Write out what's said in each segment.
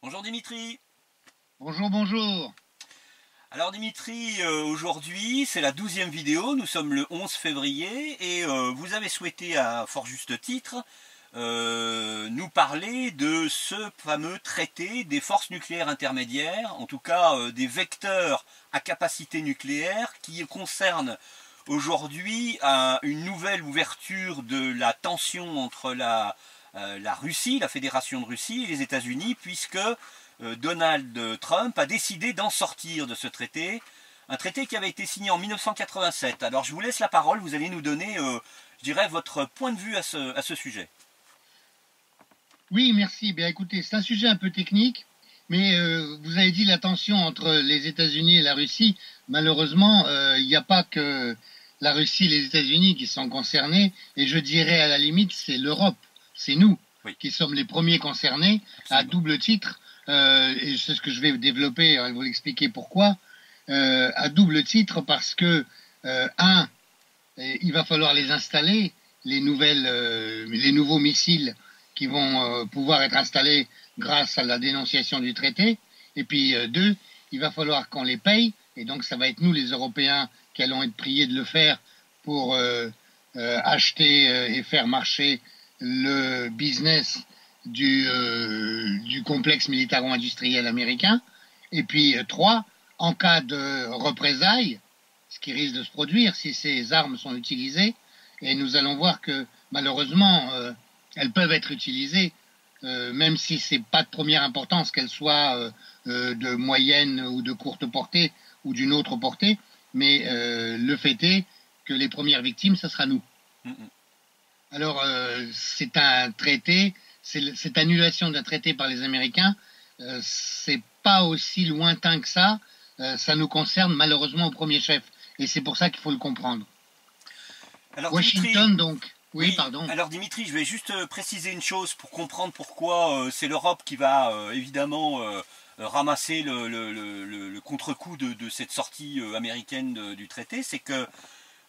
Bonjour Dimitri. Bonjour, bonjour. Alors Dimitri, aujourd'hui c'est la 12e vidéo, nous sommes le 11 février et vous avez souhaité à fort juste titre nous parler de ce fameux traité des forces nucléaires intermédiaires, en tout cas des vecteurs à capacité nucléaire qui concerne aujourd'hui une nouvelle ouverture de la tension entre la Russie, la Fédération de Russie et les États-Unis, puisque Donald Trump a décidé d'en sortir de ce traité, un traité qui avait été signé en 1987. Alors je vous laisse la parole, vous allez nous donner, je dirais, votre point de vue à ce sujet. Oui, merci. Bien, écoutez, c'est un sujet un peu technique, mais vous avez dit la tension entre les États-Unis et la Russie. Malheureusement, il n'y a pas que la Russie et les États-Unis qui sont concernés, et je dirais à la limite, c'est l'Europe, c'est nous qui sommes les premiers concernés. Absolument. À double titre, et c'est ce que je vais développer, et vous l'expliquer pourquoi, à double titre parce que, il va falloir les installer, les nouveaux missiles qui vont pouvoir être installés grâce à la dénonciation du traité. Et puis, deux, il va falloir qu'on les paye. Et donc, ça va être nous, les Européens, qui allons être priés de le faire pour acheter et faire marcher le business du complexe militaro-industriel américain. Et puis, trois, en cas de représailles, ce qui risque de se produire si ces armes sont utilisées, et nous allons voir que, malheureusement, elles peuvent être utilisées, même si ce n'est pas de première importance qu'elles soient de moyenne ou de courte portée ou d'une autre portée, mais le fait est que les premières victimes, ce sera nous. Alors, c'est un traité, cette annulation d'un traité par les Américains, c'est pas aussi lointain que ça, ça nous concerne malheureusement au premier chef, et c'est pour ça qu'il faut le comprendre. Alors, Washington, Dimitri, donc. Oui, pardon. Alors Dimitri, je vais juste préciser une chose pour comprendre pourquoi c'est l'Europe qui va évidemment ramasser le contre-coup de cette sortie américaine du traité. C'est que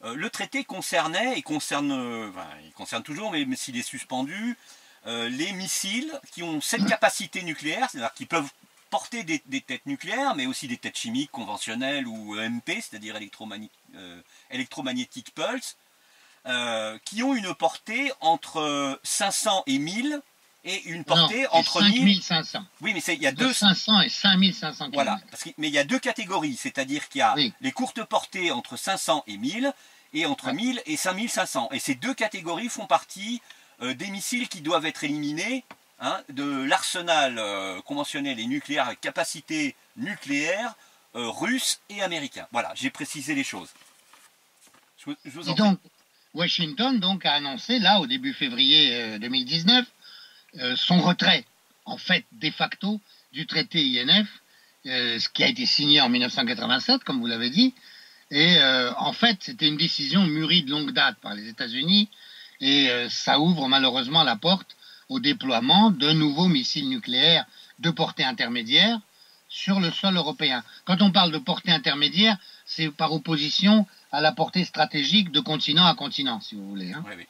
le traité concernait, il concerne toujours, mais s'il est suspendu, les missiles qui ont cette capacité nucléaire, c'est-à-dire qu'ils peuvent porter des têtes nucléaires, mais aussi des têtes chimiques conventionnelles ou EMP, c'est-à-dire électromagnétique pulse, qui ont une portée entre 500 et 1000 et une portée entre 5500. Oui, mais il y a deux 500 et 5500 km. Voilà, mais il y a deux catégories, c'est-à-dire qu'il y a les courtes portées entre 500 et 1000 et entre 1000 et 5500. Et ces deux catégories font partie des missiles qui doivent être éliminés de l'arsenal conventionnel et nucléaire avec capacité nucléaire russe et américain. Voilà, j'ai précisé les choses. Je vous en prie. Washington donc a annoncé, là, au début février 2019, son retrait, en fait, de facto, du traité INF, ce qui a été signé en 1987, comme vous l'avez dit. Et en fait, c'était une décision mûrie de longue date par les États-Unis, et ça ouvre malheureusement la porte au déploiement de nouveaux missiles nucléaires de portée intermédiaire sur le sol européen. Quand on parle de portée intermédiaire, c'est par opposition à la portée stratégique de continent à continent, si vous voulez. Oui.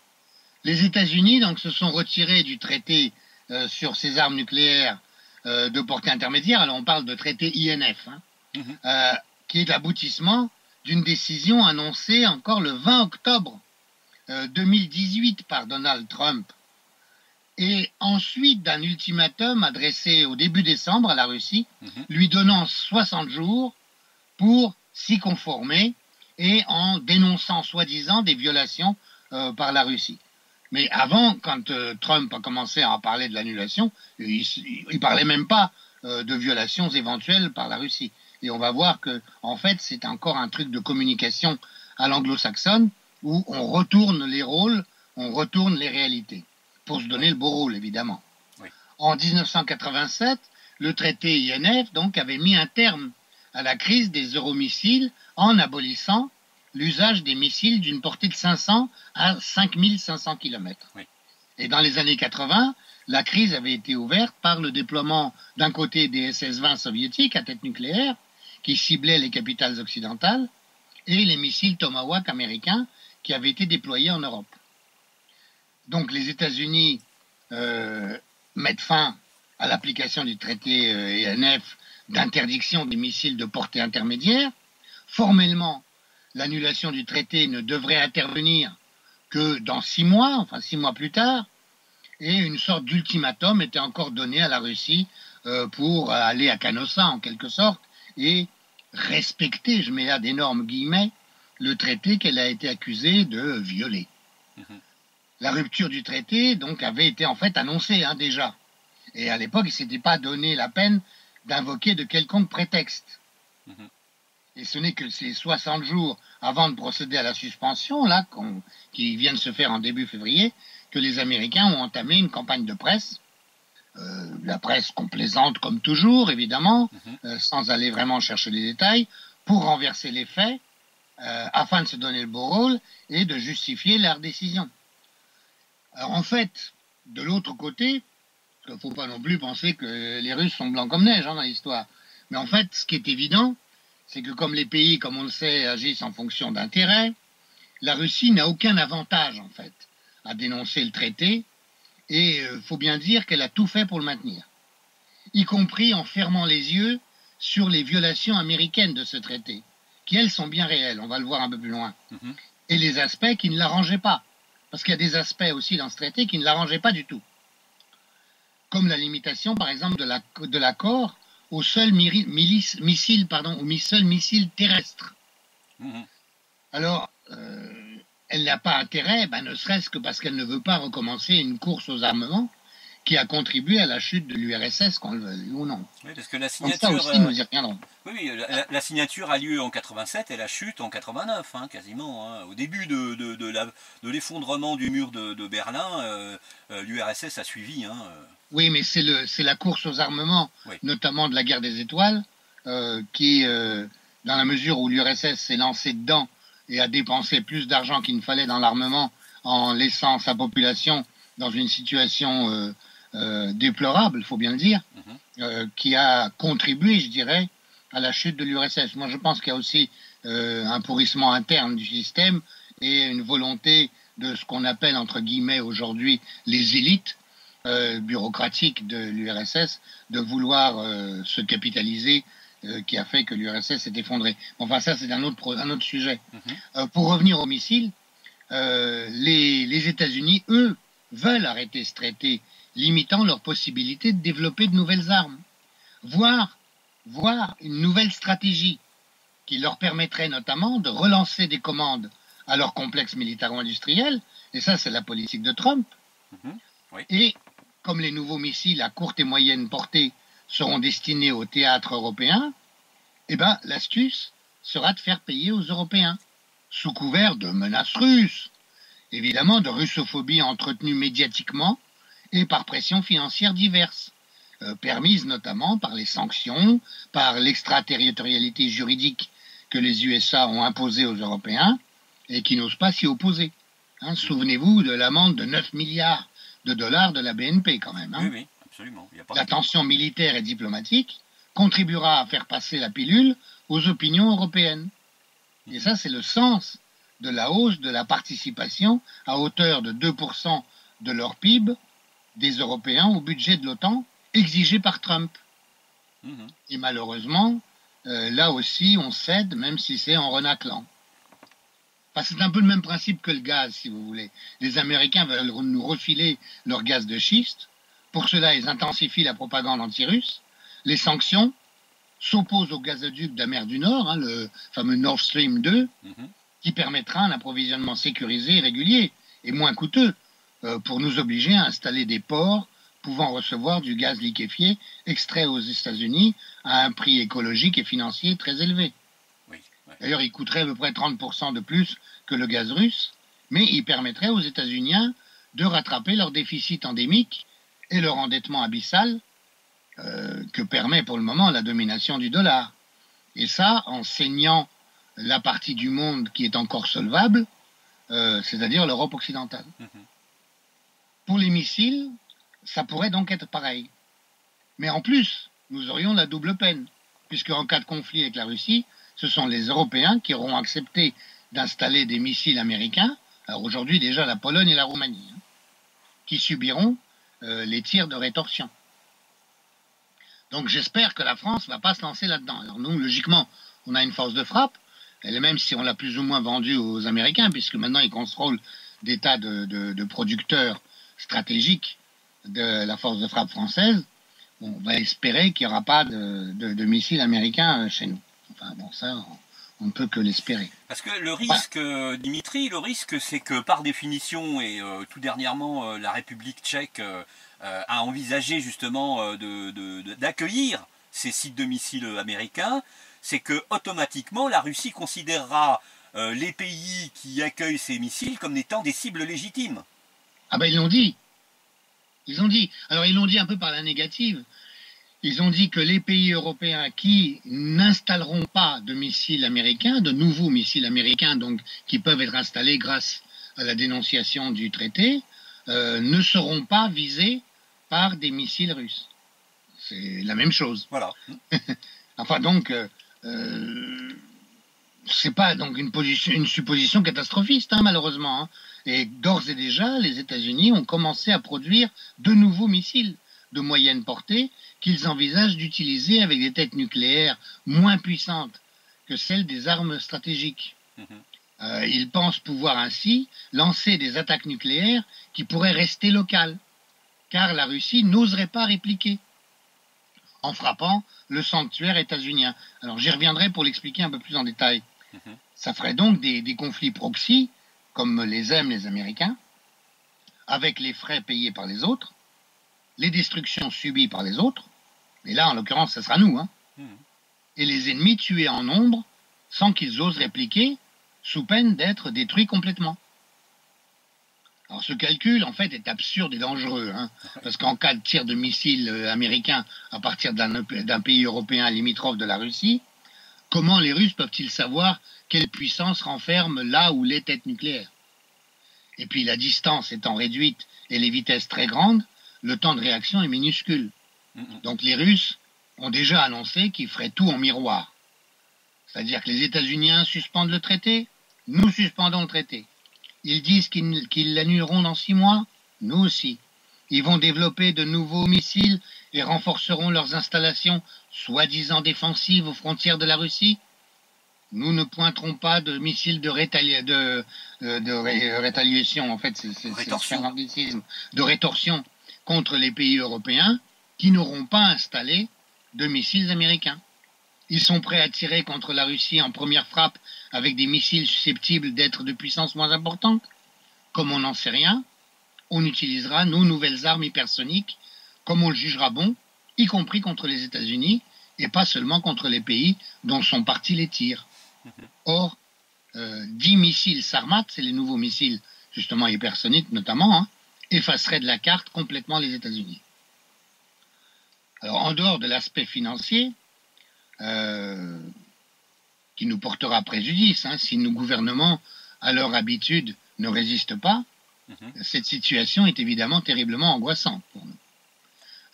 Les États-Unis donc se sont retirés du traité sur ces armes nucléaires de portée intermédiaire. Alors on parle de traité INF, qui est l'aboutissement d'une décision annoncée encore le 20 octobre 2018 par Donald Trump, et ensuite d'un ultimatum adressé au début décembre à la Russie, lui donnant 60 jours pour s'y conformer, et en dénonçant soi-disant des violations par la Russie. Mais avant, quand Trump a commencé à en parler de l'annulation, il parlait même pas de violations éventuelles par la Russie. Et on va voir que, en fait, c'est encore un truc de communication à l'anglo-saxonne, où on retourne les rôles, on retourne les réalités, pour se donner le beau rôle, évidemment. Oui. En 1987, le traité INF donc avait mis un terme à la crise des euromissiles en abolissant l'usage des missiles d'une portée de 500 à 5500 km. Oui. Et dans les années 80, la crise avait été ouverte par le déploiement d'un côté des SS-20 soviétiques à tête nucléaire, qui ciblaient les capitales occidentales, et les missiles Tomahawk américains qui avaient été déployés en Europe. Donc les États-Unis mettent fin à l'application du traité INF d'interdiction des missiles de portée intermédiaire. Formellement, l'annulation du traité ne devrait intervenir que dans 6 mois, enfin 6 mois plus tard, et une sorte d'ultimatum était encore donné à la Russie pour aller à Canossa en quelque sorte et respecter, je mets là d'énormes guillemets, le traité qu'elle a été accusée de violer. La rupture du traité donc avait été en fait annoncée déjà. Et à l'époque, il ne s'était pas donné la peine d'invoquer de quelconque prétexte. Et ce n'est que ces 60 jours avant de procéder à la suspension, là, qui vient de se faire en début février, que les Américains ont entamé une campagne de presse, la presse complaisante comme toujours, évidemment, sans aller vraiment chercher les détails, pour renverser les faits, afin de se donner le beau rôle et de justifier leur décision. Alors en fait, de l'autre côté, il ne faut pas non plus penser que les Russes sont blancs comme neige dans l'histoire, mais en fait, ce qui est évident, c'est que comme les pays, comme on le sait, agissent en fonction d'intérêts, la Russie n'a aucun avantage, en fait, à dénoncer le traité, et il faut bien dire qu'elle a tout fait pour le maintenir, y compris en fermant les yeux sur les violations américaines de ce traité, qui, elles, sont bien réelles, on va le voir un peu plus loin, et les aspects qui ne l'arrangeaient pas, parce qu'il y a des aspects aussi dans ce traité qui ne l'arrangeaient pas du tout, comme la limitation, par exemple, de l'accord au seul missile terrestre. Alors, elle n'a pas intérêt, ne serait-ce que parce qu'elle ne veut pas recommencer une course aux armements qui a contribué à la chute de l'URSS, qu'on le veuille ou non. Oui, parce que la signature, donc ça aussi, nous y reviendrons. Oui, la signature a lieu en 87 et la chute en 89, quasiment. Au début de l'effondrement du mur de Berlin, l'URSS a suivi. Oui, mais c'est la course aux armements, notamment de la guerre des étoiles, qui, dans la mesure où l'URSS s'est lancée dedans et a dépensé plus d'argent qu'il ne fallait dans l'armement en laissant sa population dans une situation déplorable, il faut bien le dire, qui a contribué, je dirais, à la chute de l'URSS. Moi, je pense qu'il y a aussi un pourrissement interne du système et une volonté de ce qu'on appelle, entre guillemets, aujourd'hui, les élites bureaucratiques de l'URSS, de vouloir se capitaliser, qui a fait que l'URSS s'est effondrée. Enfin, ça, c'est un autre sujet. Pour revenir aux missiles, les États-Unis, eux, veulent arrêter ce traité, limitant leur possibilité de développer de nouvelles armes, voire une nouvelle stratégie qui leur permettrait notamment de relancer des commandes à leur complexe militaro-industriel, et ça c'est la politique de Trump. Et comme les nouveaux missiles à courte et moyenne portée seront destinés au théâtre européen, l'astuce sera de faire payer aux Européens, sous couvert de menaces russes, évidemment de russophobie entretenue médiatiquement et par pressions financières diverses, permises notamment par les sanctions, par l'extraterritorialité juridique que les USA ont imposée aux Européens et qui n'osent pas s'y opposer. Souvenez-vous de l'amende de 9 milliards de dollars de la BNP quand même. Oui, absolument. La tension militaire et diplomatique contribuera à faire passer la pilule aux opinions européennes. Et ça, c'est le sens de la hausse de la participation à hauteur de 2% de leur PIB des Européens au budget de l'OTAN exigé par Trump. Et malheureusement, là aussi, on cède, même si c'est en renaclant. C'est un peu le même principe que le gaz, si vous voulez. Les Américains veulent nous refiler leur gaz de schiste. Pour cela, ils intensifient la propagande anti-russe. Les sanctions s'opposent au gazoduc de la mer du Nord, le fameux Nord Stream 2, qui permettra un approvisionnement sécurisé et régulier, et moins coûteux, pour nous obliger à installer des ports pouvant recevoir du gaz liquéfié extrait aux États-Unis à un prix écologique et financier très élevé. D'ailleurs, il coûterait à peu près 30% de plus que le gaz russe, mais il permettrait aux États-Unis de rattraper leur déficit endémique et leur endettement abyssal que permet pour le moment la domination du dollar. Et ça, en saignant la partie du monde qui est encore solvable, c'est-à-dire l'Europe occidentale. Pour les missiles, ça pourrait donc être pareil. Mais en plus, nous aurions la double peine, puisque en cas de conflit avec la Russie, ce sont les Européens qui auront accepté d'installer des missiles américains, alors aujourd'hui déjà la Pologne et la Roumanie, qui subiront les tirs de rétorsion. Donc j'espère que la France ne va pas se lancer là-dedans. Alors nous, logiquement, on a une force de frappe, et même si on l'a plus ou moins vendue aux Américains, puisque maintenant ils contrôlent des tas de producteurs stratégiques de la force de frappe française, on va espérer qu'il n'y aura pas de missiles américains chez nous. Enfin bon, ça, on ne peut que l'espérer. Parce que le risque, Dimitri, le risque, c'est que par définition, et tout dernièrement, la République tchèque a envisagé justement d'accueillir ces sites de missiles américains, c'est que automatiquement la Russie considérera les pays qui accueillent ces missiles comme étant des cibles légitimes. Ah ben ils l'ont dit. Ils ont dit. Alors ils l'ont dit un peu par la négative. Ils ont dit que les pays européens qui n'installeront pas de missiles américains, de nouveaux missiles américains, donc qui peuvent être installés grâce à la dénonciation du traité, ne seront pas visés par des missiles russes. C'est la même chose. Voilà. Enfin donc, c'est pas donc une supposition catastrophiste, hein, malheureusement. Hein. Et d'ores et déjà, les États-Unis ont commencé à produire de nouveaux missiles de moyenne portée qu'ils envisagent d'utiliser avec des têtes nucléaires moins puissantes que celles des armes stratégiques. Ils pensent pouvoir ainsi lancer des attaques nucléaires qui pourraient rester locales, car la Russie n'oserait pas répliquer en frappant le sanctuaire états-unien. Alors j'y reviendrai pour l'expliquer un peu plus en détail. Ça ferait donc des conflits proxy, comme les aiment les Américains, avec les frais payés par les autres, les destructions subies par les autres, et là en l'occurrence ça sera nous, hein, et les ennemis tués en nombre sans qu'ils osent répliquer, sous peine d'être détruits complètement. Alors ce calcul en fait est absurde et dangereux, hein, parce qu'en cas de tir de missiles américains à partir d'un pays européen limitrophe de la Russie, comment les Russes peuvent-ils savoir quelle puissance renferme là où les têtes nucléaires? Et puis la distance étant réduite et les vitesses très grandes, le temps de réaction est minuscule. Donc les Russes ont déjà annoncé qu'ils feraient tout en miroir. C'est-à-dire que les États-Unis suspendent le traité, nous suspendons le traité. Ils disent qu'ils l'annuleront dans 6 mois, nous aussi. Ils vont développer de nouveaux missiles et renforceront leurs installations soi-disant défensives aux frontières de la Russie. Nous ne pointerons pas de missiles de rétaliation, en fait, c'est de rétorsion contre les pays européens qui n'auront pas installé de missiles américains. Ils sont prêts à tirer contre la Russie en première frappe avec des missiles susceptibles d'être de puissance moins importante. Comme on n'en sait rien, on utilisera nos nouvelles armes hypersoniques comme on le jugera bon, y compris contre les États-Unis et pas seulement contre les pays dont sont partis les tirs. Or, 10 missiles Sarmat, c'est les nouveaux missiles justement hypersoniques notamment, hein, effaceraient de la carte complètement les États-Unis. Alors en dehors de l'aspect financier, qui nous portera préjudice, hein, si nos gouvernements, à leur habitude, ne résistent pas, cette situation est évidemment terriblement angoissante pour nous.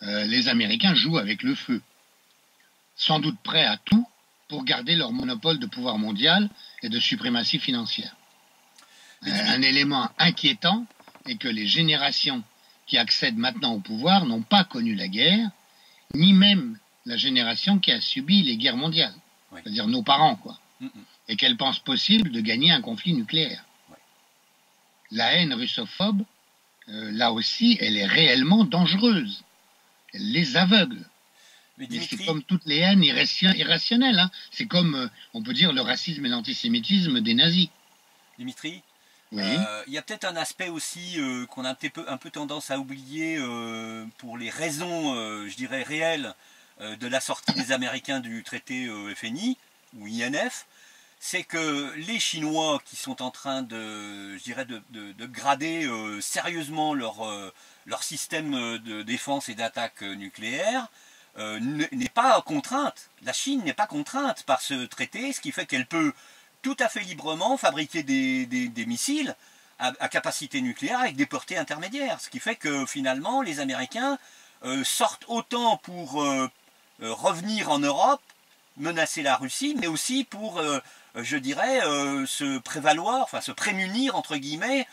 Les Américains jouent avec le feu, sans doute prêts à tout pour garder leur monopole de pouvoir mondial et de suprématie financière. Un élément inquiétant est que les générations qui accèdent maintenant au pouvoir n'ont pas connu la guerre, ni même la génération qui a subi les guerres mondiales, c'est-à-dire nos parents, quoi, et qu'elles pensent possible de gagner un conflit nucléaire. La haine russophobe, là aussi, elle est réellement dangereuse. Elle les aveugle. Mais c'est comme toutes les haines irrationnelles. Hein. C'est comme, on peut dire, le racisme et l'antisémitisme des nazis. Dimitri, oui. Y a peut-être un aspect aussi qu'on a un peu tendance à oublier pour les raisons, je dirais, réelles de la sortie des Américains du traité FNI ou INF, c'est que les Chinois qui sont en train de, je dirais, de grader sérieusement leur système de défense et d'attaque nucléaire, n'est pas contrainte. La Chine n'est pas contrainte par ce traité, ce qui fait qu'elle peut tout à fait librement fabriquer des missiles à capacité nucléaire avec des portées intermédiaires. Ce qui fait que finalement les Américains sortent autant pour revenir en Europe, menacer la Russie, mais aussi pour, je dirais, se prévaloir, enfin se prémunir, entre guillemets,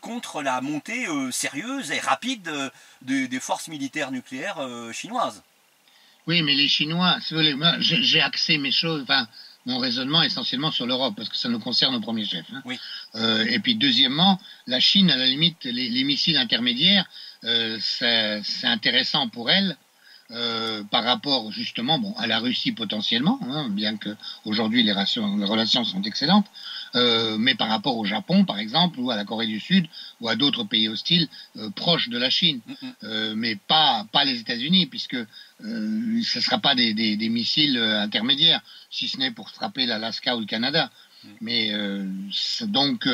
contre la montée sérieuse et rapide des forces militaires nucléaires chinoises. Oui, mais les Chinois, si vous voulez, moi, j'ai axé mes choses, enfin, mon raisonnement essentiellement sur l'Europe, parce que ça nous concerne au premier chef. Hein. Oui. Et puis, deuxièmement, la Chine, à la limite, les missiles intermédiaires, c'est intéressant pour elle. Par rapport justement à la Russie potentiellement, hein, bien que aujourd'hui les relations sont excellentes, mais par rapport au Japon par exemple, ou à la Corée du Sud, ou à d'autres pays hostiles proches de la Chine, mais pas les États-Unis, puisque ce ne sera pas des missiles intermédiaires, si ce n'est pour frapper l'Alaska ou le Canada. Mais donc,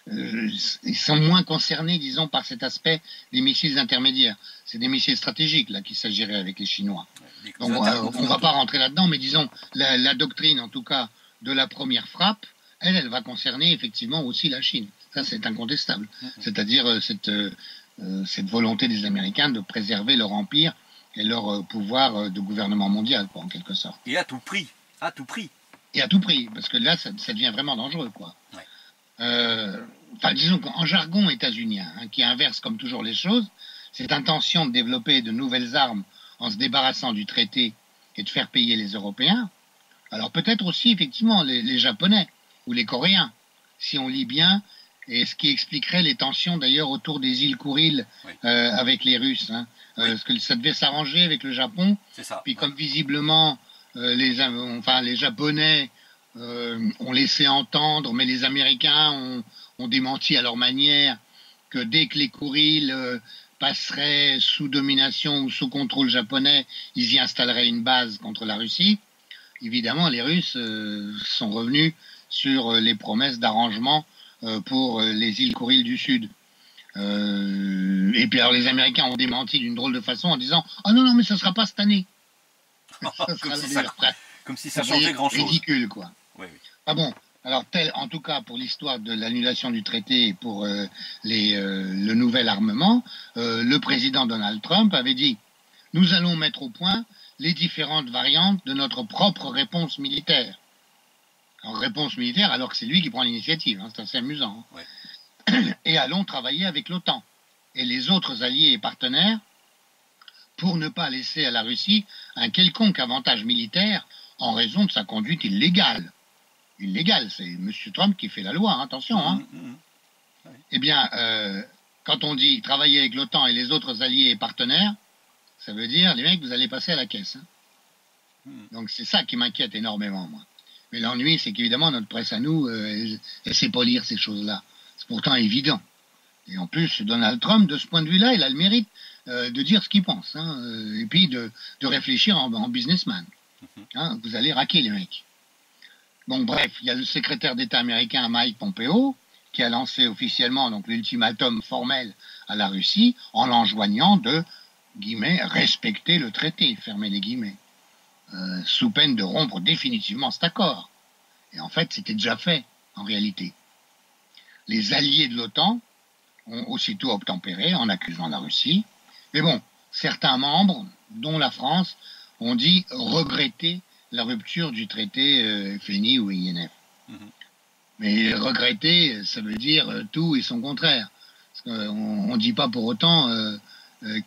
ils sont moins concernés, disons, par cet aspect des missiles intermédiaires. C'est des missiles stratégiques là qu'il s'agirait avec les Chinois. Donc, on ne va pas rentrer là-dedans, mais disons, la doctrine, en tout cas, de la première frappe, elle va concerner effectivement aussi la Chine. Ça, c'est incontestable. C'est-à-dire cette volonté des Américains de préserver leur empire et leur pouvoir de gouvernement mondial, quoi, en quelque sorte. Et à tout prix. À tout prix. Et à tout prix, parce que là, ça devient vraiment dangereux, quoi. Ouais. Disons qu'en jargon états-unien, hein, qui inverse comme toujours les choses, cette intention de développer de nouvelles armes en se débarrassant du traité et de faire payer les Européens, alors peut-être aussi, effectivement, les Japonais ou les Coréens, si on lit bien, et ce qui expliquerait les tensions, d'ailleurs, autour des îles Kouriles avec les Russes. Hein, parce que ça devait s'arranger avec le Japon. C'est ça. Puis comme visiblement... les Japonais ont laissé entendre, mais les Américains ont démenti à leur manière que dès que les Kouriles passeraient sous domination ou sous contrôle japonais, ils y installeraient une base contre la Russie. Évidemment, les Russes sont revenus sur les promesses d'arrangement pour les îles Kouriles du Sud. Et puis alors les Américains ont démenti d'une drôle de façon en disant « Ah non, mais ça ne sera pas cette année ». Comme si ça changeait grand-chose. Ridicule, quoi. Oui, oui. Ah bon, alors en tout cas pour l'histoire de l'annulation du traité et pour le nouvel armement, le président Donald Trump avait dit « Nous allons mettre au point les différentes variantes de notre propre réponse militaire ». Alors réponse militaire alors que c'est lui qui prend l'initiative, hein, c'est assez amusant. Hein. Ouais. Et allons travailler avec l'OTAN et les autres alliés et partenaires pour ne pas laisser à la Russie un quelconque avantage militaire en raison de sa conduite illégale. Illégale, c'est M. Trump qui fait la loi, hein, attention. Hein. Ouais. Eh bien, quand on dit travailler avec l'OTAN et les autres alliés et partenaires, ça veut dire, les mecs, vous allez passer à la caisse. Hein. Donc c'est ça qui m'inquiète énormément, moi. Mais l'ennui, c'est qu'évidemment, notre presse à nous, elle ne sait pas lire ces choses-là. C'est pourtant évident. Et en plus, Donald Trump, de ce point de vue-là, il a le mérite de dire ce qu'il pense, hein, et puis de réfléchir en businessman. Hein, vous allez raquer les mecs. Donc bref, il y a le secrétaire d'État américain Mike Pompeo qui a lancé officiellement donc l'ultimatum formel à la Russie en l'enjoignant de guillemets respecter le traité, fermez les guillemets, sous peine de rompre définitivement cet accord. Et en fait, c'était déjà fait en réalité. Les alliés de l'OTAN ont aussitôt obtempéré en accusant la Russie. Mais bon, certains membres, dont la France, ont dit regretter la rupture du traité FNI ou INF. Mais regretter, ça veut dire tout et son contraire. On ne dit pas pour autant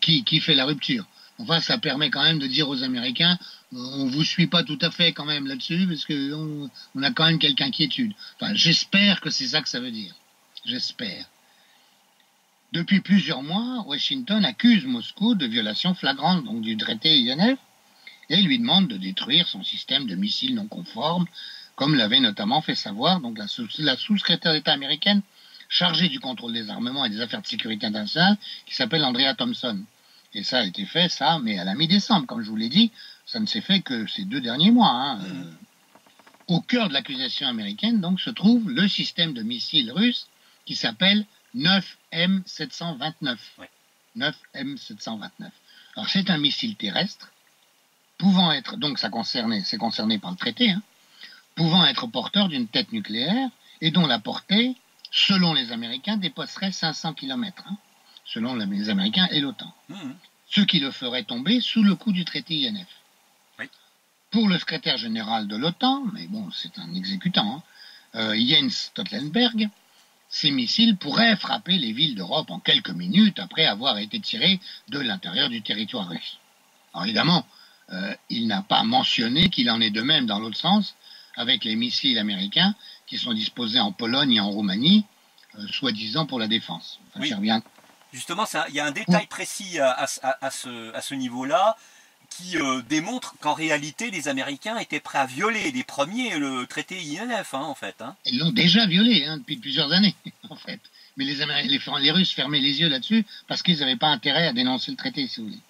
qui fait la rupture. Enfin, ça permet quand même de dire aux Américains on vous suit pas tout à fait quand même là-dessus, parce qu'on a quand même quelques inquiétudes. Enfin, j'espère que c'est ça que ça veut dire. J'espère. Depuis plusieurs mois, Washington accuse Moscou de violation flagrante donc, du traité INF et lui demande de détruire son système de missiles non conformes, comme l'avait notamment fait savoir donc, la sous-secrétaire d'État américaine chargée du contrôle des armements et des affaires de sécurité internationale, qui s'appelle Andrea Thompson. Et ça a été fait, ça, mais à la mi-décembre, comme je vous l'ai dit, ça ne s'est fait que ces 2 derniers mois. Hein. Au cœur de l'accusation américaine, donc, se trouve le système de missiles russe qui s'appelle 9M729. Ouais. 9M729. Alors, c'est un missile terrestre, pouvant être, donc c'est concerné par le traité, hein, pouvant être porteur d'une tête nucléaire et dont la portée, selon les Américains, dépasserait 500 km, hein, selon les Américains et l'OTAN. Ce qui le ferait tomber sous le coup du traité INF. Oui. Pour le secrétaire général de l'OTAN, mais bon, c'est un exécutant, hein, Jens Stoltenberg, ces missiles pourraient frapper les villes d'Europe en quelques minutes après avoir été tirés de l'intérieur du territoire russe. Alors évidemment, il n'a pas mentionné qu'il en est de même dans l'autre sens avec les missiles américains qui sont disposés en Pologne et en Roumanie, soi-disant pour la défense. Enfin, oui. j'y reviens. Justement, il y a un détail précis à ce niveau-là qui démontre qu'en réalité, les Américains étaient prêts à violer les premiers le traité INF, en fait. Hein. Ils l'ont déjà violé depuis plusieurs années, en fait. Mais les Russes fermaient les yeux là-dessus parce qu'ils n'avaient pas intérêt à dénoncer le traité, si vous voulez.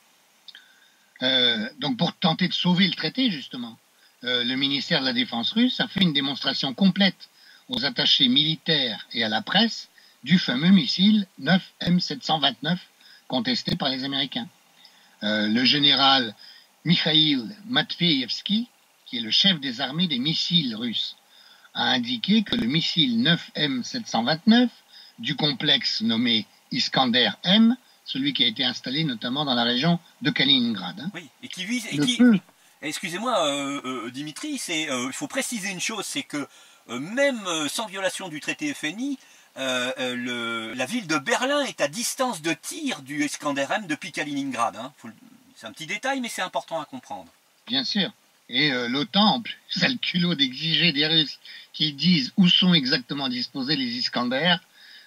Donc pour tenter de sauver le traité, justement, le ministère de la Défense russe a fait une démonstration complète aux attachés militaires et à la presse du fameux missile 9M729 contesté par les Américains. Le général Mikhail Matveyevski, qui est le chef des armées des missiles russes, a indiqué que le missile 9M729 du complexe nommé Iskander-M, celui qui a été installé notamment dans la région de Kaliningrad. Hein, oui, et qui vise... Excusez-moi, Dimitri, il faut préciser une chose, c'est que même sans violation du traité FNI, la ville de Berlin est à distance de tir du Iskander-M depuis Kaliningrad. Hein. C'est un petit détail, mais c'est important à comprendre. Bien sûr. Et l'OTAN, en plus, a le culot d'exiger des Russes qui disent où sont exactement disposés les Iskander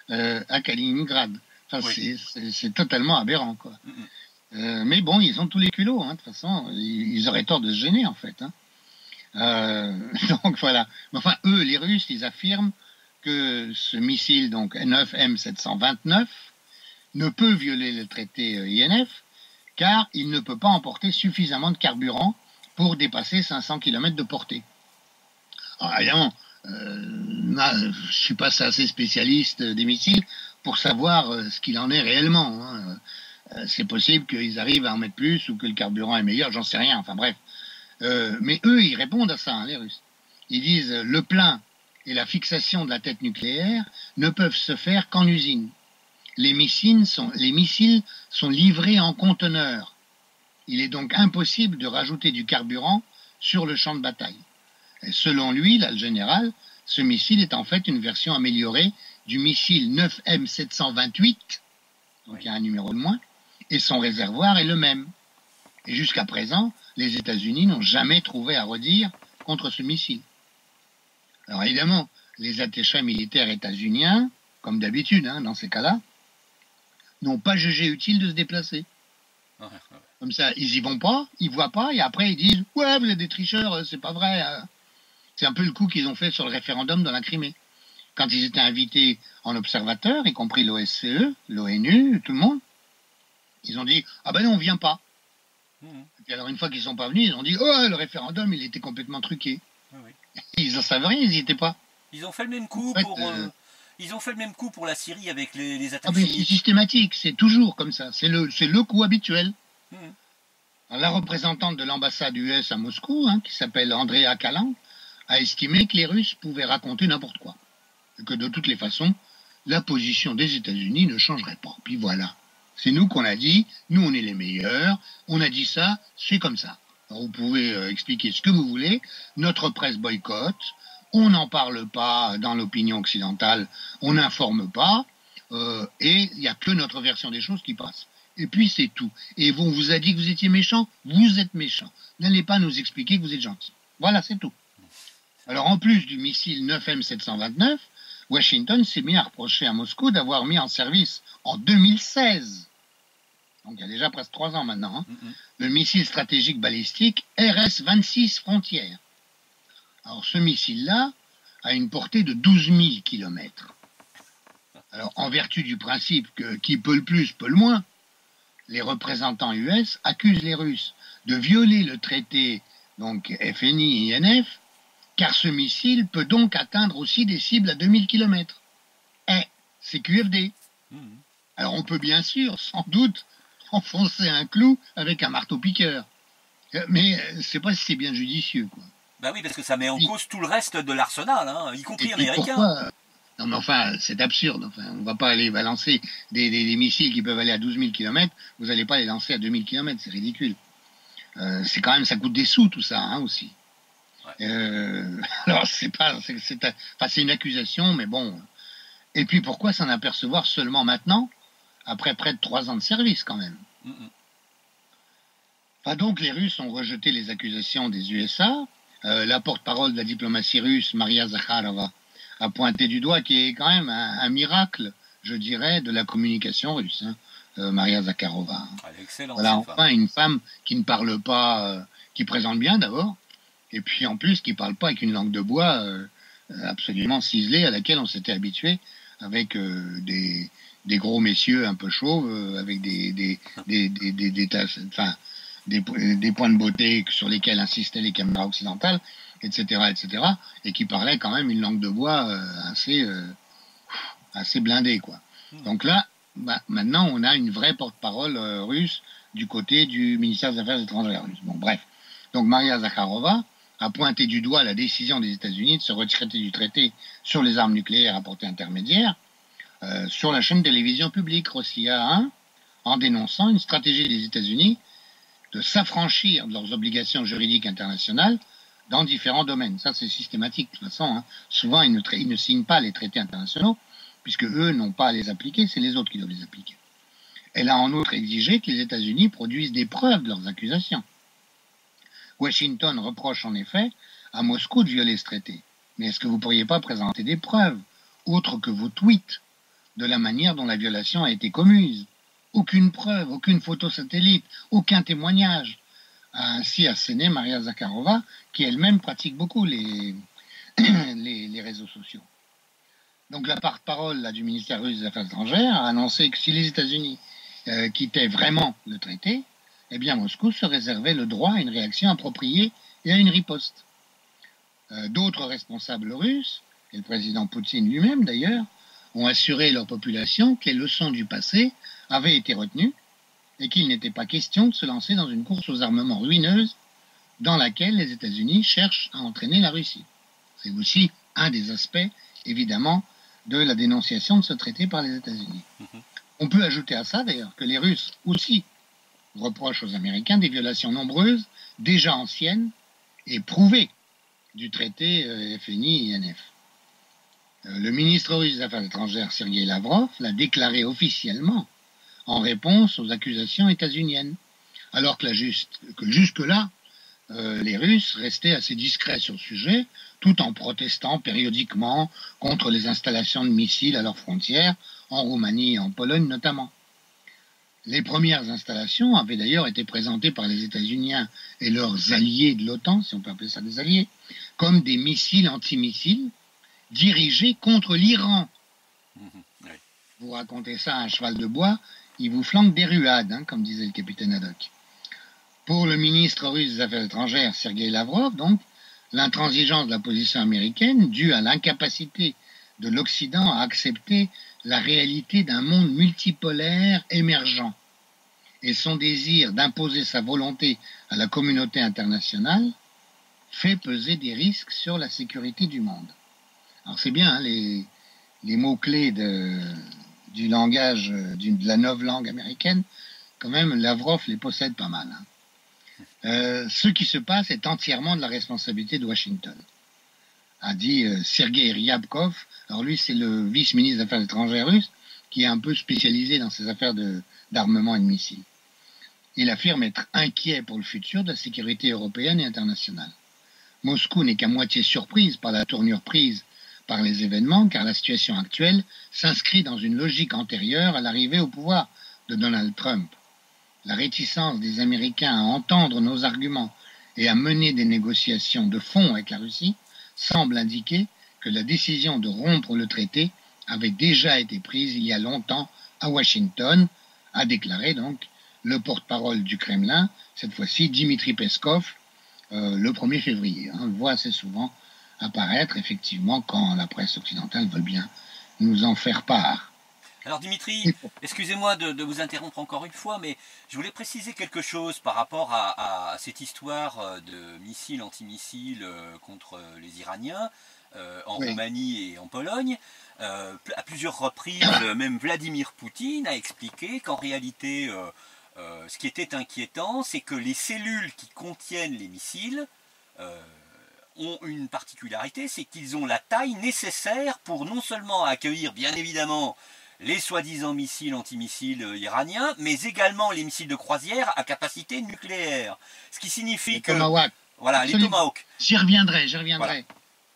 à Kaliningrad. Enfin, oui. C'est totalement aberrant, quoi. Mais bon, ils ont tous les culots, hein, de toute façon. Ils auraient tort de se gêner, en fait. Hein. Donc voilà. Enfin, eux, les Russes, ils affirment que ce missile, donc 9M729, ne peut violer le traité INF, car il ne peut pas emporter suffisamment de carburant pour dépasser 500 km de portée. Alors, évidemment, je ne suis pas assez spécialiste des missiles pour savoir ce qu'il en est réellement. Hein. C'est possible qu'ils arrivent à en mettre plus ou que le carburant est meilleur, j'en sais rien, enfin bref. Mais eux, ils répondent à ça, hein, les Russes. Ils disent le plein et la fixation de la tête nucléaire ne peuvent se faire qu'en usine. Les missiles sont livrés en conteneurs. Il est donc impossible de rajouter du carburant sur le champ de bataille. Et selon lui, là, le général, ce missile est en fait une version améliorée du missile 9M728, donc il y a un numéro de moins, et son réservoir est le même. Et jusqu'à présent, les États-Unis n'ont jamais trouvé à redire contre ce missile. Alors évidemment, les attachés militaires états-uniens, comme d'habitude hein, dans ces cas-là, n'ont pas jugé utile de se déplacer. Comme ça, ils y vont pas, ils voient pas, et après ils disent « Ouais, vous êtes des tricheurs, c'est pas vrai. » C'est un peu le coup qu'ils ont fait sur le référendum dans la Crimée. Quand ils étaient invités en observateur, y compris l'OSCE, l'ONU, tout le monde, ils ont dit « Ah ben non, on vient pas. » Et alors une fois qu'ils sont pas venus, ils ont dit « Oh, le référendum, il était complètement truqué. » Ils en savaient rien, ils n'y étaient pas. Ils ont fait le même coup Ils ont fait le même coup pour la Syrie avec les attaques. C'est systématique, c'est toujours comme ça. C'est le coup habituel. Alors, la représentante de l'ambassade US à Moscou, hein, qui s'appelle Andrea Kalan, a estimé que les Russes pouvaient raconter n'importe quoi. Et que de toutes les façons, la position des États-Unis ne changerait pas. Puis voilà. C'est nous qu'on a dit, nous on est les meilleurs, on a dit ça, c'est comme ça. Alors, vous pouvez expliquer ce que vous voulez, notre presse boycotte, on n'en parle pas dans l'opinion occidentale, on n'informe pas, et il n'y a que notre version des choses qui passe. Et puis c'est tout. Et on vous a dit que vous étiez méchant, vous êtes méchant. N'allez pas nous expliquer que vous êtes gentil. Voilà, c'est tout. Alors en plus du missile 9M729, Washington s'est mis à reprocher à Moscou d'avoir mis en service en 2016, donc il y a déjà presque 3 ans maintenant, hein, le missile stratégique balistique RS-26 Frontière. Alors ce missile-là a une portée de 12 000 km. Alors en vertu du principe que qui peut le plus peut le moins, les représentants US accusent les Russes de violer le traité donc FNI-INF, car ce missile peut donc atteindre aussi des cibles à 2000 km. C'est QFD. Alors on peut bien sûr, sans doute, enfoncer un clou avec un marteau-piqueur. Mais je ne sais pas si c'est bien judicieux, quoi. Ben oui, parce que ça met en cause tout le reste de l'arsenal, hein, y compris américain. Non mais enfin, c'est absurde. Enfin, on ne va pas aller balancer des missiles qui peuvent aller à 12 000 km, vous n'allez pas les lancer à 2000 km, c'est ridicule. C'est quand même, ça coûte des sous tout ça, hein, aussi. Ouais. Alors c'est une accusation, mais bon. Et puis pourquoi s'en apercevoir seulement maintenant, après près de 3 ans de service quand même? Enfin, donc les Russes ont rejeté les accusations des USA. La porte-parole de la diplomatie russe, Maria Zakharova, a pointé du doigt qui est quand même un miracle, je dirais, de la communication russe. Maria Zakharova. Elle est excellente. Voilà, enfin une femme qui ne parle pas, qui présente bien d'abord, et puis en plus qui ne parle pas avec une langue de bois absolument ciselée à laquelle on s'était habitué avec des gros messieurs un peu chauves, avec des points de beauté sur lesquels insistaient les caméras occidentales, etc., et qui parlaient quand même une langue de bois assez blindée, quoi. Donc là, maintenant, on a une vraie porte-parole russe du côté du ministère des Affaires étrangères russe. Bon, bref. Donc Maria Zakharova a pointé du doigt la décision des États-Unis de se retirer du traité sur les armes nucléaires à portée intermédiaire sur la chaîne de télévision publique Rossiya 1, en dénonçant une stratégie des États-Unis de s'affranchir de leurs obligations juridiques internationales dans différents domaines. Ça, c'est systématique, de toute façon. Hein. Souvent, ils ne signent pas les traités internationaux, puisque eux n'ont pas à les appliquer, c'est les autres qui doivent les appliquer. Elle a en outre exigé que les États-Unis produisent des preuves de leurs accusations. Washington reproche en effet à Moscou de violer ce traité. Mais est-ce que vous ne pourriez pas présenter des preuves, autres que vos tweets, de la manière dont la violation a été commise? Aucune preuve, aucune photo satellite, aucun témoignage, a ainsi asséné Maria Zakharova, qui elle-même pratique beaucoup les réseaux sociaux. Donc la porte-parole du ministère russe des Affaires étrangères a annoncé que si les États-Unis quittaient vraiment le traité, eh bien Moscou se réservait le droit à une réaction appropriée et à une riposte. D'autres responsables russes, et le président Poutine lui-même d'ailleurs, ont assuré leur population que les leçons du passé avaient été retenues et qu'il n'était pas question de se lancer dans une course aux armements ruineuse dans laquelle les États-Unis cherchent à entraîner la Russie. C'est aussi un des aspects, évidemment, de la dénonciation de ce traité par les États-Unis. On peut ajouter à ça, d'ailleurs, que les Russes aussi reprochent aux Américains des violations nombreuses, déjà anciennes et prouvées du traité FNI-INF. Le ministre russe des Affaires étrangères, Sergei Lavrov, l'a déclaré officiellement en réponse aux accusations états-uniennes, alors que jusque-là, les Russes restaient assez discrets sur le sujet, tout en protestant périodiquement contre les installations de missiles à leurs frontières, en Roumanie et en Pologne notamment. Les premières installations avaient d'ailleurs été présentées par les États-Unis et leurs alliés de l'OTAN, si on peut appeler ça des alliés, comme des missiles antimissiles dirigés contre l'Iran. Oui. Vous racontez ça à un cheval de bois, il vous flanque des ruades, hein, comme disait le capitaine Haddock. Pour le ministre russe des Affaires étrangères, Sergei Lavrov, donc, l'intransigeance de la position américaine, due à l'incapacité de l'Occident à accepter la réalité d'un monde multipolaire émergent et son désir d'imposer sa volonté à la communauté internationale, fait peser des risques sur la sécurité du monde. Alors c'est bien, hein, les mots-clés du langage, de la nouvelle langue américaine, quand même, Lavrov les possède pas mal. Hein. Ce qui se passe est entièrement de la responsabilité de Washington, a dit Sergei Ryabkov. Alors lui, c'est le vice-ministre des Affaires étrangères russe, qui est un peu spécialisé dans ces affaires d'armement et de missiles. Il affirme être inquiet pour le futur de la sécurité européenne et internationale. Moscou n'est qu'à moitié surprise par la tournure prise par les événements, car la situation actuelle s'inscrit dans une logique antérieure à l'arrivée au pouvoir de Donald Trump. La réticence des Américains à entendre nos arguments et à mener des négociations de fond avec la Russie semble indiquer que la décision de rompre le traité avait déjà été prise il y a longtemps à Washington, a déclaré donc le porte-parole du Kremlin, cette fois-ci Dmitri Peskov, le 1er février. On le voit assez souvent apparaître, effectivement, quand la presse occidentale veut bien nous en faire part. Alors Dimitri, excusez-moi de vous interrompre encore une fois, mais je voulais préciser quelque chose par rapport à cette histoire de missiles antimissiles contre les Iraniens en Roumanie et en Pologne. À plusieurs reprises, même Vladimir Poutine a expliqué qu'en réalité, ce qui était inquiétant, c'est que les cellules qui contiennent les missiles ont une particularité, c'est qu'ils ont la taille nécessaire pour non seulement accueillir, bien évidemment, les soi-disant missiles antimissiles iraniens, mais également les missiles de croisière à capacité nucléaire. Ce qui signifie les que... Tomahawk. Voilà, Absolument. les Tomahawk. J'y reviendrai. Voilà.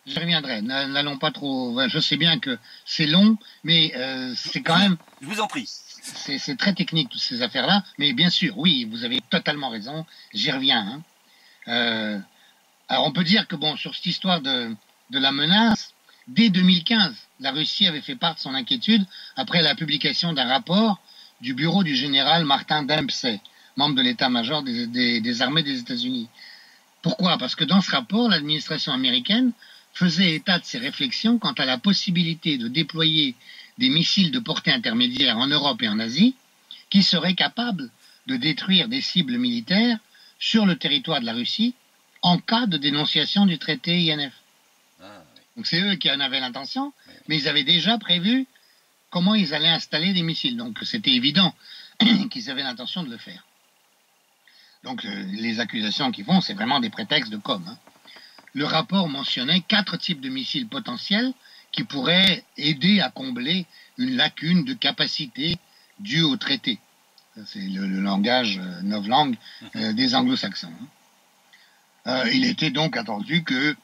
J'y reviendrai. N'allons pas trop... Je sais bien que c'est long, mais c'est quand même... Je vous en prie. C'est très technique, toutes ces affaires-là. Mais bien sûr, oui, vous avez totalement raison. J'y reviens. Hein. Alors, on peut dire que, bon, sur cette histoire de la menace, dès 2015, la Russie avait fait part de son inquiétude après la publication d'un rapport du bureau du général Martin Dempsey, membre de l'état-major des armées des États-Unis. Pourquoi? Parce que dans ce rapport, l'administration américaine faisait état de ses réflexions quant à la possibilité de déployer des missiles de portée intermédiaire en Europe et en Asie qui seraient capables de détruire des cibles militaires sur le territoire de la Russie en cas de dénonciation du traité INF. Donc c'est eux qui en avaient l'intention, mais ils avaient déjà prévu comment ils allaient installer des missiles. Donc c'était évident qu'ils avaient l'intention de le faire. Donc les accusations qu'ils font, c'est vraiment des prétextes de com. Hein. Le rapport mentionnait 4 types de missiles potentiels qui pourraient aider à combler une lacune de capacité due au traité. C'est le langage novlangue des anglo-saxons. Il était donc attendu que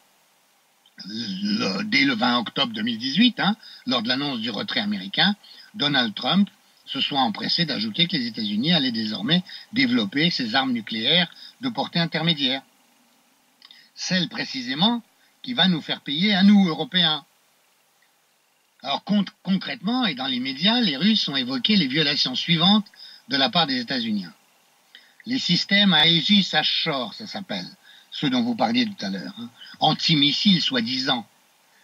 dès le 20 octobre 2018, lors de l'annonce du retrait américain, Donald Trump se soit empressé d'ajouter que les États-Unis allaient désormais développer ces armes nucléaires de portée intermédiaire. Celle précisément qui va nous faire payer à nous, Européens. Alors concrètement et dans les médias, les Russes ont évoqué les violations suivantes de la part des États-Unis. Les systèmes Aegis Ashore, ça s'appelle, ceux dont vous parliez tout à l'heure, antimissiles soi-disant,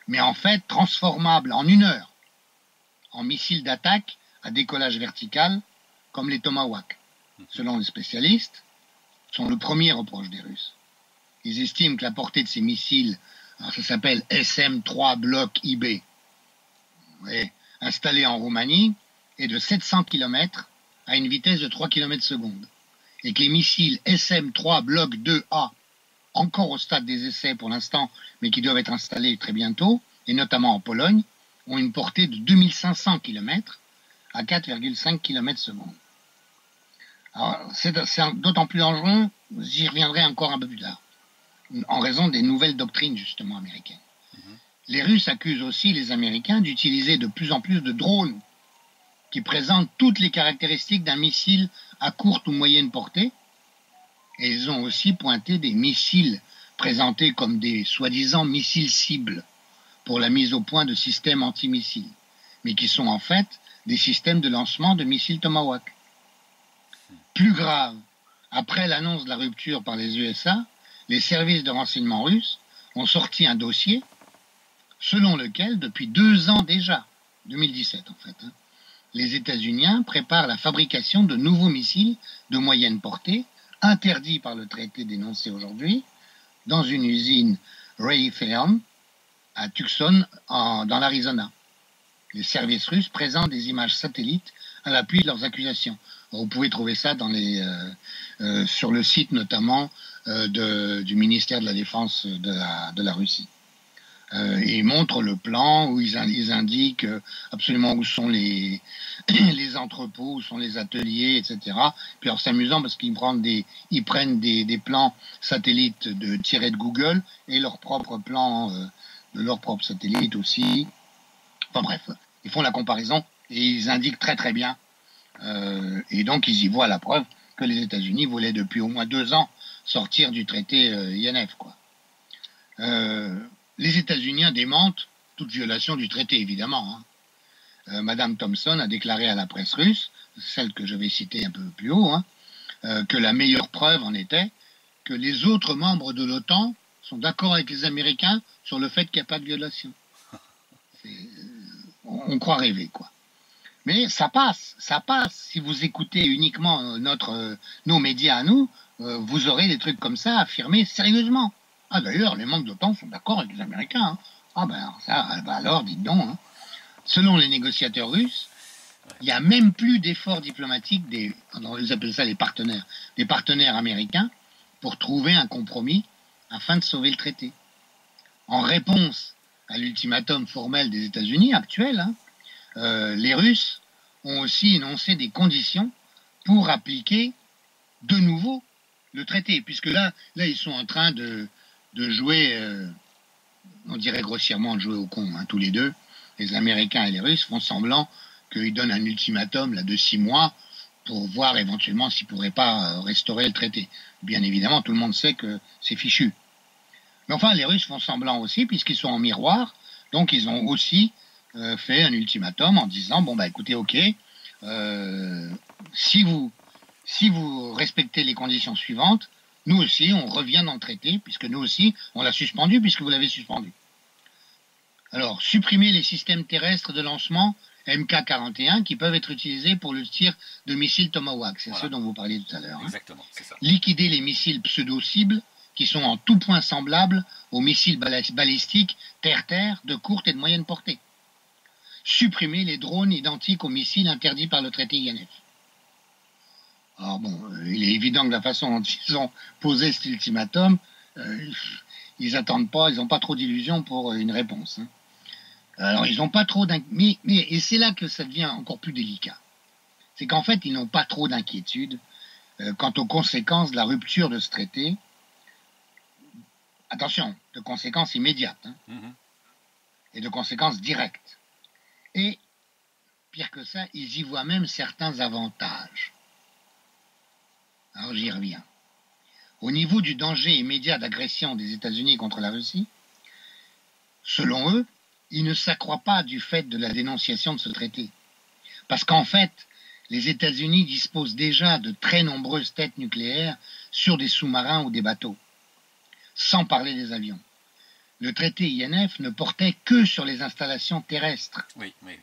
mais en fait transformables en 1 heure en missiles d'attaque à décollage vertical, comme les Tomahawk. Selon les spécialistes, sont le premier reproche des Russes. Ils estiment que la portée de ces missiles, alors ça s'appelle SM-3 Block IB, installés en Roumanie, est de 700 km à une vitesse de 3 km seconde. Et que les missiles SM-3 Block 2A, encore au stade des essais pour l'instant, mais qui doivent être installés très bientôt, et notamment en Pologne, ont une portée de 2500 km à 4,5 km seconde. Alors, c'est d'autant plus dangereux, j'y reviendrai encore un peu plus tard, en raison des nouvelles doctrines justement américaines. Les Russes accusent aussi les Américains d'utiliser de plus en plus de drones qui présentent toutes les caractéristiques d'un missile à courte ou moyenne portée, et ils ont aussi pointé des missiles présentés comme des soi-disant missiles cibles pour la mise au point de systèmes antimissiles, mais qui sont en fait des systèmes de lancement de missiles Tomahawk. Plus grave, après l'annonce de la rupture par les USA, les services de renseignement russes ont sorti un dossier selon lequel, depuis 2 ans déjà, 2017 en fait, les États-Unis préparent la fabrication de nouveaux missiles de moyenne portée, interdits par le traité dénoncé aujourd'hui, dans une usine Raytheon à Tucson, dans l'Arizona. Les services russes présentent des images satellites à l'appui de leurs accusations. Vous pouvez trouver ça sur le site notamment du ministère de la Défense de la Russie. Ils montrent le plan où ils indiquent absolument où sont les entrepôts, où sont les ateliers, etc. Puis alors c'est amusant parce qu'ils prennent des plans satellites tirés de Google et leurs propres plans de leurs propres satellites aussi. Enfin bref, ils font la comparaison et ils indiquent très très bien. Et donc ils y voient la preuve que les États-Unis voulaient depuis au moins 2 ans sortir du traité INF, quoi. Les États-Unis démentent toute violation du traité, évidemment. Madame Thompson a déclaré à la presse russe, celle que je vais citer un peu plus haut, que la meilleure preuve en était que les autres membres de l'OTAN sont d'accord avec les Américains sur le fait qu'il n'y a pas de violation. On croit rêver, quoi. Mais ça passe. Si vous écoutez uniquement nos médias à nous, vous aurez des trucs comme ça affirmés sérieusement. Ah d'ailleurs, les membres de l'OTAN sont d'accord avec les Américains. Ah ben ça, alors dites donc. Selon les négociateurs russes, il n'y a même plus d'efforts diplomatiques ils appellent ça les partenaires, des partenaires américains pour trouver un compromis afin de sauver le traité. En réponse à l'ultimatum formel des États-Unis actuel, les Russes ont aussi énoncé des conditions pour appliquer de nouveau le traité, puisque là ils sont en train de jouer, on dirait grossièrement de jouer au con, hein, tous les deux. Les Américains et les Russes font semblant qu'ils donnent un ultimatum là, de 6 mois pour voir éventuellement s'ils ne pourraient pas restaurer le traité. Bien évidemment, tout le monde sait que c'est fichu. Mais enfin, les Russes font semblant aussi, puisqu'ils sont en miroir, donc ils ont aussi fait un ultimatum en disant, bon bah écoutez, ok, si vous respectez les conditions suivantes, nous aussi, on revient dans le traité, puisque nous aussi, on l'a suspendu, puisque vous l'avez suspendu. Alors, supprimer les systèmes terrestres de lancement MK-41 qui peuvent être utilisés pour le tir de missiles Tomahawk. C'est ceux dont vous parliez tout à l'heure. Exactement, c'est ça. Liquider les missiles pseudo-cibles qui sont en tout point semblables aux missiles balistiques terre-terre de courte et de moyenne portée. Supprimer les drones identiques aux missiles interdits par le traité INF. Alors bon, il est évident que la façon dont ils ont posé cet ultimatum, ils n'ont pas trop d'illusions pour une réponse. Hein. Alors ils n'ont pas trop d'inquiétude, et c'est là que ça devient encore plus délicat. C'est qu'en fait, ils n'ont pas trop d'inquiétude quant aux conséquences de la rupture de ce traité. Attention, de conséquences immédiates, hein, et de conséquences directes. Et, pire que ça, ils y voient même certains avantages. Alors j'y reviens. Au niveau du danger immédiat d'agression des États-Unis contre la Russie, selon eux, ils ne s'accroient pas du fait de la dénonciation de ce traité. Parce qu'en fait, les États-Unis disposent déjà de très nombreuses têtes nucléaires sur des sous-marins ou des bateaux, sans parler des avions. Le traité INF ne portait que sur les installations terrestres. Oui, oui.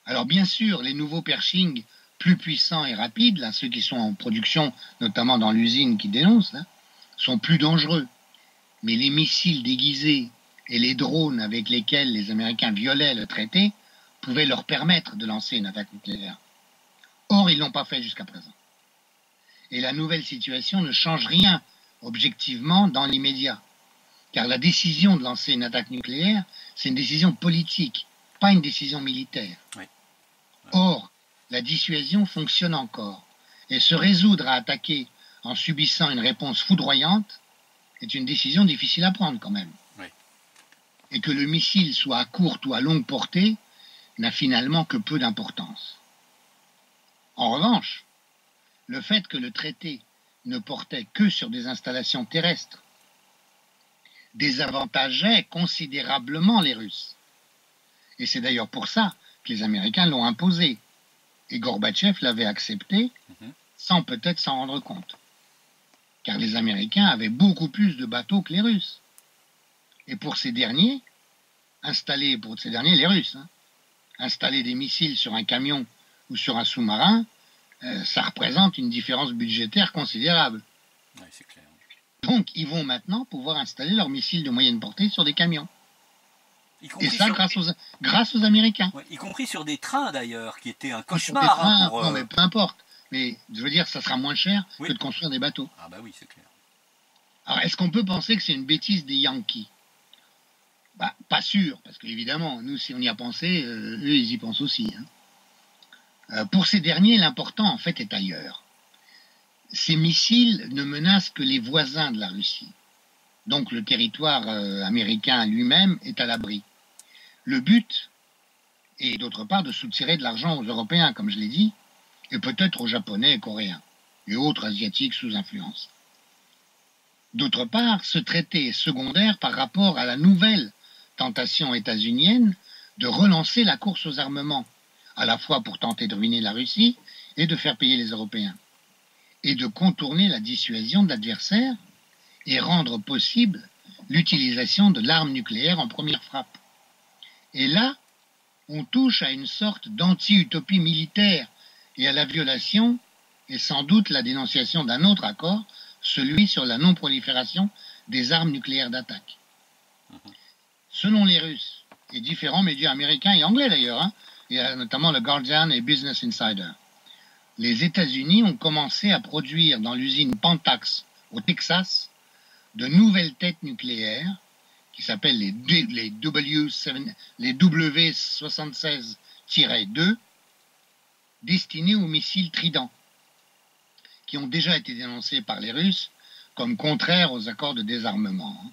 Alors bien sûr, les nouveaux Pershing plus puissants et rapides, là, ceux qui sont en production, notamment dans l'usine qui dénonce, là, sont plus dangereux. Mais les missiles déguisés et les drones avec lesquels les Américains violaient le traité pouvaient leur permettre de lancer une attaque nucléaire. Or, ils ne l'ont pas fait jusqu'à présent. Et la nouvelle situation ne change rien, objectivement, dans l'immédiat. Car la décision de lancer une attaque nucléaire, c'est une décision politique, pas une décision militaire. Oui. Or, la dissuasion fonctionne encore. Et se résoudre à attaquer en subissant une réponse foudroyante est une décision difficile à prendre quand même. Oui. Et que le missile soit à courte ou à longue portée n'a finalement que peu d'importance. En revanche, le fait que le traité ne portait que sur des installations terrestres désavantageait considérablement les Russes. Et c'est d'ailleurs pour ça que les Américains l'ont imposé. Et Gorbatchev l'avait accepté sans peut-être s'en rendre compte. Car les Américains avaient beaucoup plus de bateaux que les Russes. Et pour ces derniers, les Russes, hein, installer des missiles sur un camion ou sur un sous-marin, ça représente une différence budgétaire considérable. Oui, c'est clair. Donc, ils vont maintenant pouvoir installer leurs missiles de moyenne portée sur des camions. Et ça, grâce aux Américains. Ouais, y compris sur des trains, d'ailleurs, qui étaient un cauchemar. Non, mais peu importe. Mais, je veux dire, ça sera moins cher que de construire des bateaux. Ah bah oui, c'est clair. Alors, est-ce qu'on peut penser que c'est une bêtise des Yankees? Bah, pas sûr, parce qu'évidemment, nous, si on y a pensé, eux, ils y pensent aussi. Hein. Pour ces derniers, l'important, en fait, est ailleurs. Ces missiles ne menacent que les voisins de la Russie. Donc, le territoire américain lui-même est à l'abri. Le but est, d'autre part, de soutirer de l'argent aux Européens, comme je l'ai dit, et peut-être aux Japonais et Coréens, et autres Asiatiques sous influence. D'autre part, ce traité est secondaire par rapport à la nouvelle tentation états-unienne de relancer la course aux armements, à la fois pour tenter de ruiner la Russie et de faire payer les Européens, et de contourner la dissuasion de l'adversaire et rendre possible l'utilisation de l'arme nucléaire en première frappe. Et là, on touche à une sorte d'anti-utopie militaire et à la violation et sans doute la dénonciation d'un autre accord, celui sur la non-prolifération des armes nucléaires d'attaque. Selon les Russes et différents médias américains et anglais d'ailleurs, hein, il y a notamment le Guardian et Business Insider, les États-Unis ont commencé à produire dans l'usine Pentax au Texas de nouvelles têtes nucléaires qui s'appellent les W76-2 destinés aux missiles Trident, qui ont déjà été dénoncés par les Russes comme contraires aux accords de désarmement.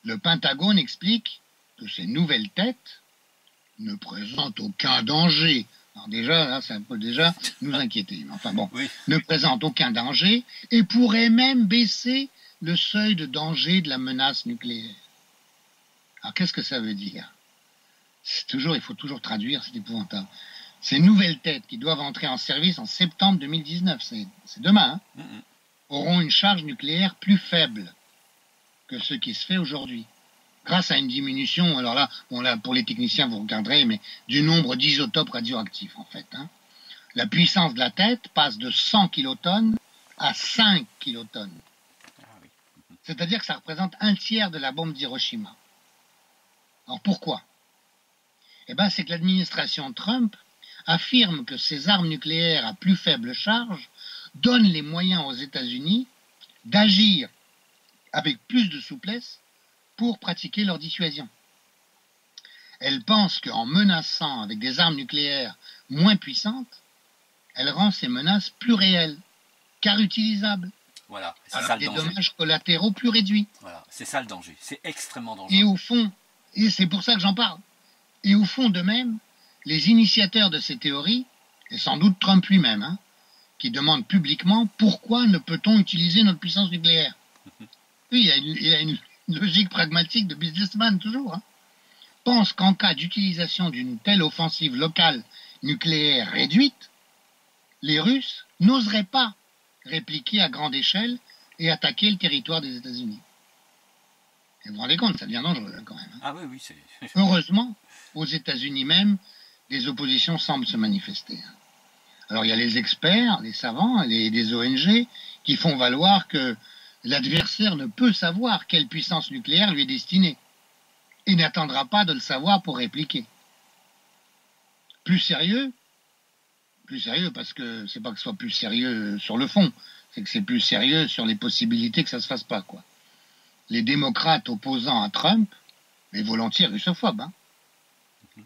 Le Pentagone explique que ces nouvelles têtes ne présentent aucun danger. Alors déjà, là, ça peut déjà nous inquiéter. Enfin bon, oui. Ne présentent aucun danger et pourraient même baisser le seuil de danger de la menace nucléaire. Alors qu'est-ce que ça veut dire? Il faut toujours traduire, c'est épouvantable. Ces nouvelles têtes qui doivent entrer en service en septembre 2019, c'est demain, auront une charge nucléaire plus faible que ce qui se fait aujourd'hui, grâce à une diminution, alors là, bon là, pour les techniciens, vous regarderez, mais du nombre d'isotopes radioactifs, en fait. La puissance de la tête passe de 100 kilotonnes à 5 kilotonnes. C'est-à-dire que ça représente un tiers de la bombe d'Hiroshima. Alors pourquoi? Eh bien, c'est que l'administration Trump affirme que ces armes nucléaires à plus faible charge donnent les moyens aux États-Unis d'agir avec plus de souplesse pour pratiquer leur dissuasion. Elle pense qu'en menaçant avec des armes nucléaires moins puissantes, elle rend ces menaces plus réelles, car utilisables. Voilà, c'est ça le danger. Des dommages collatéraux plus réduits. Voilà, c'est ça le danger, c'est extrêmement dangereux. Et au fond, et c'est pour ça que j'en parle, et au fond de même, les initiateurs de ces théories, et sans doute Trump lui-même, qui demande publiquement pourquoi ne peut-on utiliser notre puissance nucléaire. Oui, il a une logique pragmatique de businessman toujours. Pense qu'en cas d'utilisation d'une telle offensive locale nucléaire réduite, les Russes n'oseraient pas répliquer à grande échelle et attaquer le territoire des États-Unis. Et vous vous rendez compte, ça devient dangereux quand même. Ah oui, oui, c'est... Heureusement, aux États-Unis même, des oppositions semblent se manifester. Alors il y a les experts, les savants, des ONG qui font valoir que l'adversaire ne peut savoir quelle puissance nucléaire lui est destinée et n'attendra pas de le savoir pour répliquer. Plus sérieux parce que c'est pas que ce soit plus sérieux sur le fond, c'est que c'est plus sérieux sur les possibilités que ça se fasse pas, quoi. Les démocrates opposants à Trump, mais volontiers russophobes,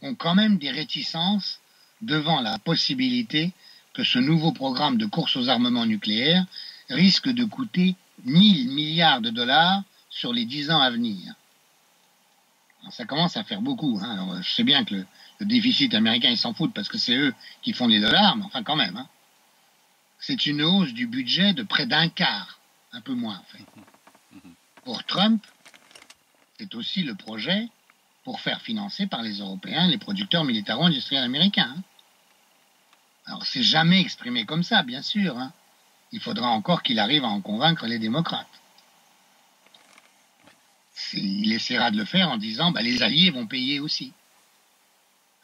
ont quand même des réticences devant la possibilité que ce nouveau programme de course aux armements nucléaires risque de coûter 1000 milliards de dollars sur les 10 ans à venir. Alors, ça commence à faire beaucoup. Alors, je sais bien que le déficit américain, ils s'en foutent parce que c'est eux qui font les dollars, mais enfin quand même. C'est une hausse du budget de près d'un quart, un peu moins en fait. Pour Trump, c'est aussi le projet pour faire financer par les Européens les producteurs militaro-industriels américains. Alors c'est jamais exprimé comme ça, bien sûr. Il faudra encore qu'il arrive à en convaincre les démocrates. Il essaiera de le faire en disant les alliés vont payer aussi.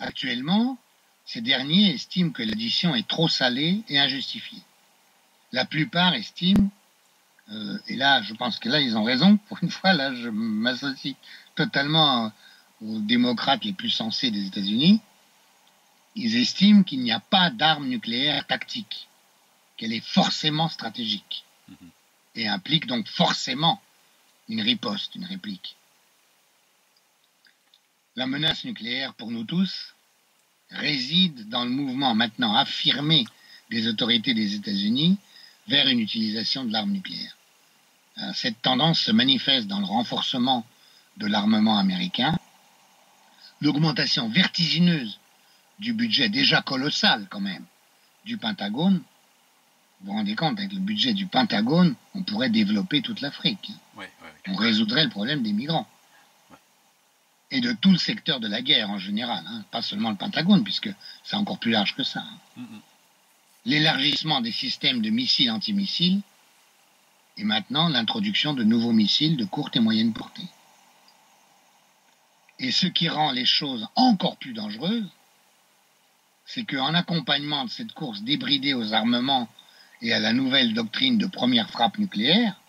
Actuellement, ces derniers estiment que l'addition est trop salée et injustifiée. La plupart estiment, et là je pense que là ils ont raison, pour une fois là je m'associe totalement aux démocrates les plus sensés des États-Unis, ils estiment qu'il n'y a pas d'arme nucléaire tactique, qu'elle est forcément stratégique, et implique donc forcément une riposte, une réplique. La menace nucléaire, pour nous tous, réside dans le mouvement maintenant affirmé des autorités des États-Unis vers une utilisation de l'arme nucléaire. Cette tendance se manifeste dans le renforcement de l'armement américain, l'augmentation vertigineuse du budget déjà colossal quand même du Pentagone. Vous vous rendez compte, avec le budget du Pentagone, on pourrait développer toute l'Afrique. On résoudrait le problème des migrants. Et de tout le secteur de la guerre en général, pas seulement le Pentagone, puisque c'est encore plus large que ça. L'élargissement des systèmes de missiles antimissiles et maintenant l'introduction de nouveaux missiles de courte et moyenne portée. Et ce qui rend les choses encore plus dangereuses, c'est qu'en accompagnement de cette course débridée aux armements et à la nouvelle doctrine de première frappe nucléaire,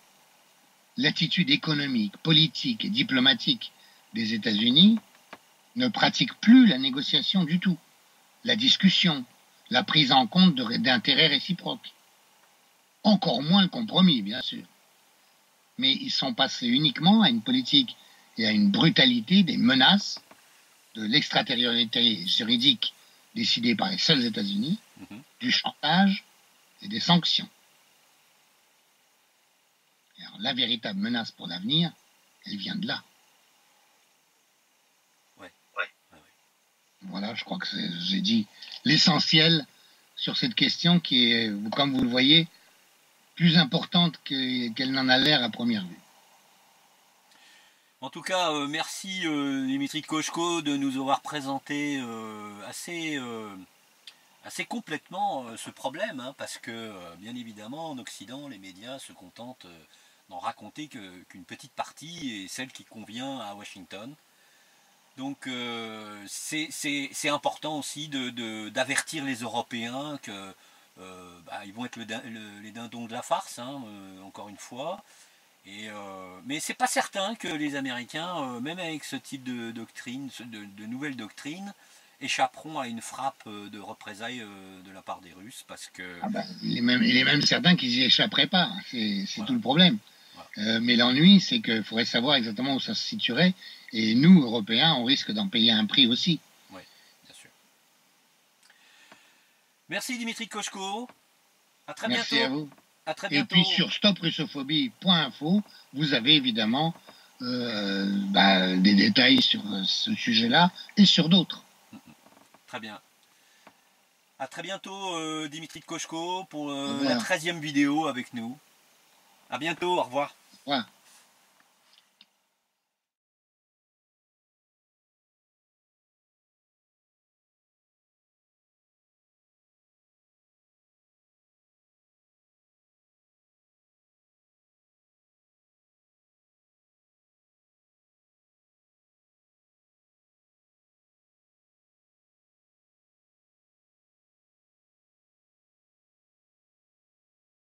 l'attitude économique, politique et diplomatique des États-Unis ne pratique plus la négociation du tout, la discussion, la prise en compte d'intérêts réciproques. Encore moins le compromis, bien sûr. Mais ils sont passés uniquement à une politique et à une brutalité des menaces, de l'extraterritorialité juridique décidées par les seuls États-Unis, du chantage et des sanctions. Alors, la véritable menace pour l'avenir, elle vient de là. Voilà, je crois que j'ai dit l'essentiel sur cette question qui est, comme vous le voyez, plus importante qu'elle n'en a l'air à première vue. En tout cas, merci Dimitri Koshko de nous avoir présenté assez complètement ce problème, hein, parce que bien évidemment en Occident, les médias se contentent d'en raconter qu'une petite partie et celle qui convient à Washington. Donc c'est important aussi d'avertir les Européens que ils vont être les dindons de la farce, hein, encore une fois. Mais c'est pas certain que les Américains, même avec ce type de doctrine, de nouvelles doctrines, échapperont à une frappe de représailles de la part des Russes, parce que... il est même certain qu'ils n'y échapperaient pas, c'est voilà. Tout le problème. Voilà. Mais l'ennui, c'est qu'il faudrait savoir exactement où ça se situerait, et nous, Européens, on risque d'en payer un prix aussi. Oui, bien sûr. Merci Dimitri Koshko, à très bientôt. Merci à vous. À très bientôt. Et puis sur stoprussophobie.info, vous avez évidemment des détails sur ce sujet-là et sur d'autres. Très bien. À très bientôt Dimitri Koshko pour la 13e vidéo avec nous. À bientôt, au revoir. Au revoir.